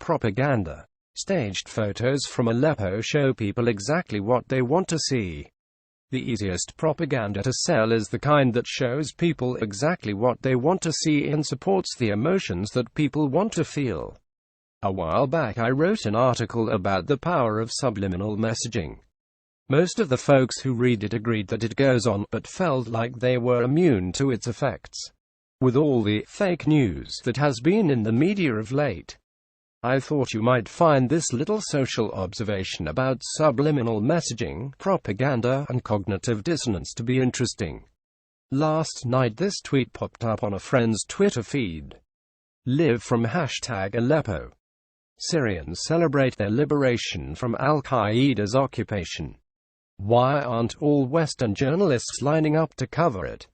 propaganda. Staged photos from Aleppo show people exactly what they want to see. The easiest propaganda to sell is the kind that shows people exactly what they want to see and supports the emotions that people want to feel. A while back I wrote an article about the power of subliminal messaging. Most of the folks who read it agreed that it goes on, but felt like they were immune to its effects. With all the fake news that has been in the media of late, I thought you might find this little social observation about subliminal messaging, propaganda, and cognitive dissonance to be interesting. Last night this tweet popped up on a friend's Twitter feed. Live from #Aleppo. Syrians celebrate their liberation from Al-Qaeda's occupation. Why aren't all Western journalists lining up to cover it?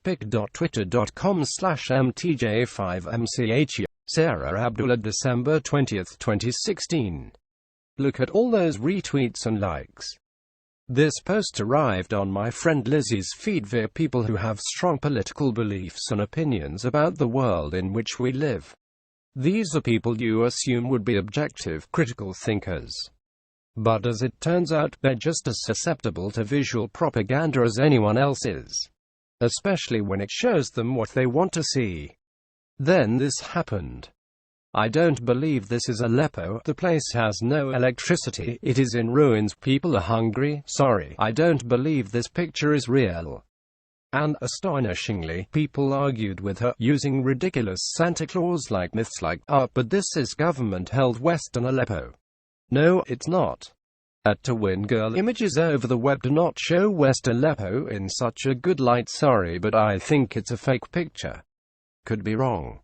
pic.twitter.com/mtj5mch Sarah Abdullah, December 20, 2016. Look at all those retweets and likes. This post arrived on my friend Lizzie's feed via people who have strong political beliefs and opinions about the world in which we live. These are people you assume would be objective, critical thinkers. But as it turns out, they're just as susceptible to visual propaganda as anyone else is. Especially when it shows them what they want to see. Then this happened. I don't believe this is Aleppo. The place has no electricity. It is in ruins. People are hungry. Sorry, I don't believe this picture is real. And astonishingly, people argued with her, using ridiculous Santa Claus-like myths like, but this is government-held Western Aleppo. No, it's not. To win girl images over the web do not show West Aleppo in such a good light. Sorry, but I think it's a fake picture. Could be wrong.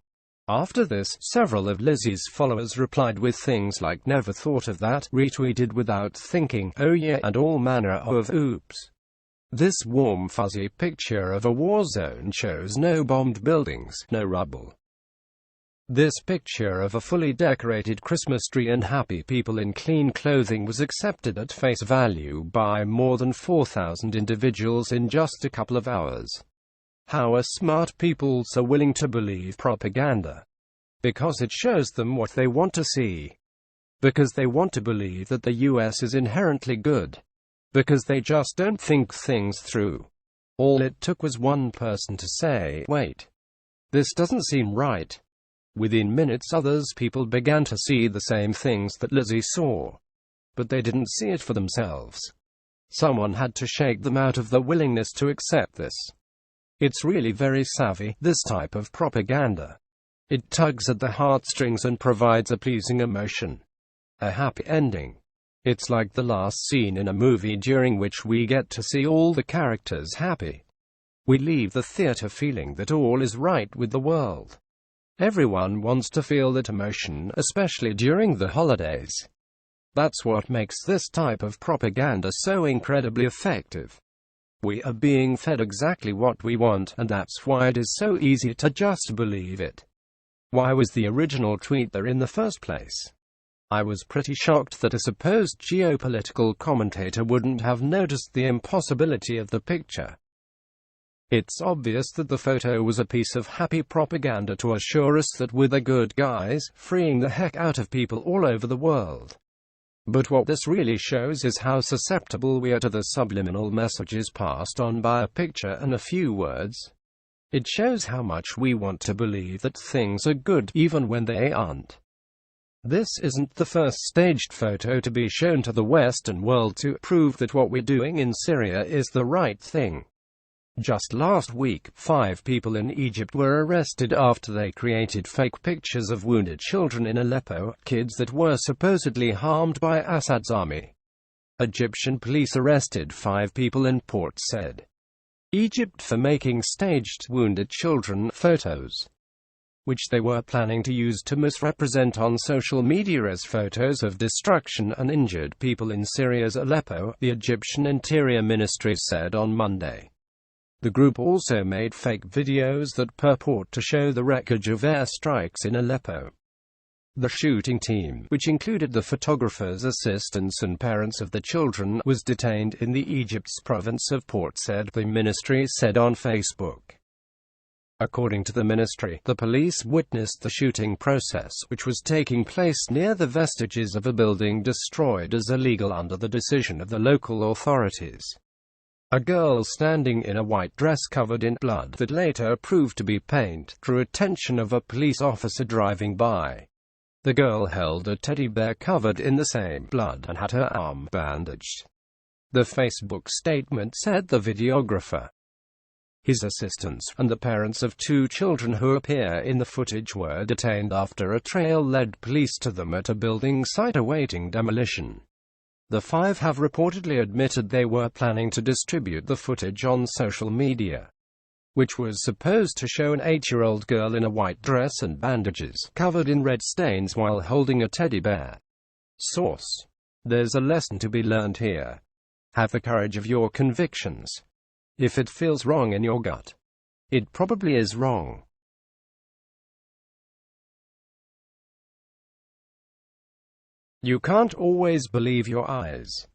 After this, several of Lizzie's followers replied with things like "never thought of that," retweeted without thinking, "oh yeah," and all manner of oops. This warm fuzzy picture of a war zone shows no bombed buildings, no rubble. This picture of a fully decorated Christmas tree and happy people in clean clothing was accepted at face value by more than 4,000 individuals in just a couple of hours. How are smart people so willing to believe propaganda? Because it shows them what they want to see. Because they want to believe that the US is inherently good. Because they just don't think things through. All it took was one person to say, "Wait, this doesn't seem right." Within minutes others people began to see the same things that Lizzie saw. But they didn't see it for themselves. Someone had to shake them out of the willingness to accept this. It's really very savvy, this type of propaganda. It tugs at the heartstrings and provides a pleasing emotion. A happy ending. It's like the last scene in a movie during which we get to see all the characters happy. We leave the theater feeling that all is right with the world. Everyone wants to feel that emotion, especially during the holidays. That's what makes this type of propaganda so incredibly effective. We are being fed exactly what we want, and that's why it is so easy to just believe it. Why was the original tweet there in the first place? I was pretty shocked that a supposed geopolitical commentator wouldn't have noticed the impossibility of the picture. It's obvious that the photo was a piece of happy propaganda to assure us that we're the good guys, freeing the heck out of people all over the world. But what this really shows is how susceptible we are to the subliminal messages passed on by a picture and a few words. It shows how much we want to believe that things are good, even when they aren't. This isn't the first staged photo to be shown to the Western world to prove that what we're doing in Syria is the right thing. Just last week, 5 people in Egypt were arrested after they created fake pictures of wounded children in Aleppo, kids that were supposedly harmed by Assad's army. Egyptian police arrested 5 people in Port Said, Egypt for making staged wounded children photos, which they were planning to use to misrepresent on social media as photos of destruction and injured people in Syria's Aleppo, the Egyptian Interior Ministry said on Monday. The group also made fake videos that purport to show the wreckage of airstrikes in Aleppo. The shooting team, which included the photographer's assistants and parents of the children, was detained in the Egypt's province of Port Said, the ministry said on Facebook. According to the ministry, the police witnessed the shooting process, which was taking place near the vestiges of a building destroyed as illegal under the decision of the local authorities. A girl standing in a white dress covered in blood that later proved to be paint drew attention of a police officer driving by. The girl held a teddy bear covered in the same blood and had her arm bandaged. The Facebook statement said the videographer, his assistants, and the parents of 2 children who appear in the footage were detained after a trail led police to them at a building site awaiting demolition. The 5 have reportedly admitted they were planning to distribute the footage on social media, which was supposed to show an 8-year-old girl in a white dress and bandages, covered in red stains while holding a teddy bear. Source: there's a lesson to be learned here. Have the courage of your convictions. If it feels wrong in your gut, it probably is wrong. You can't always believe your eyes.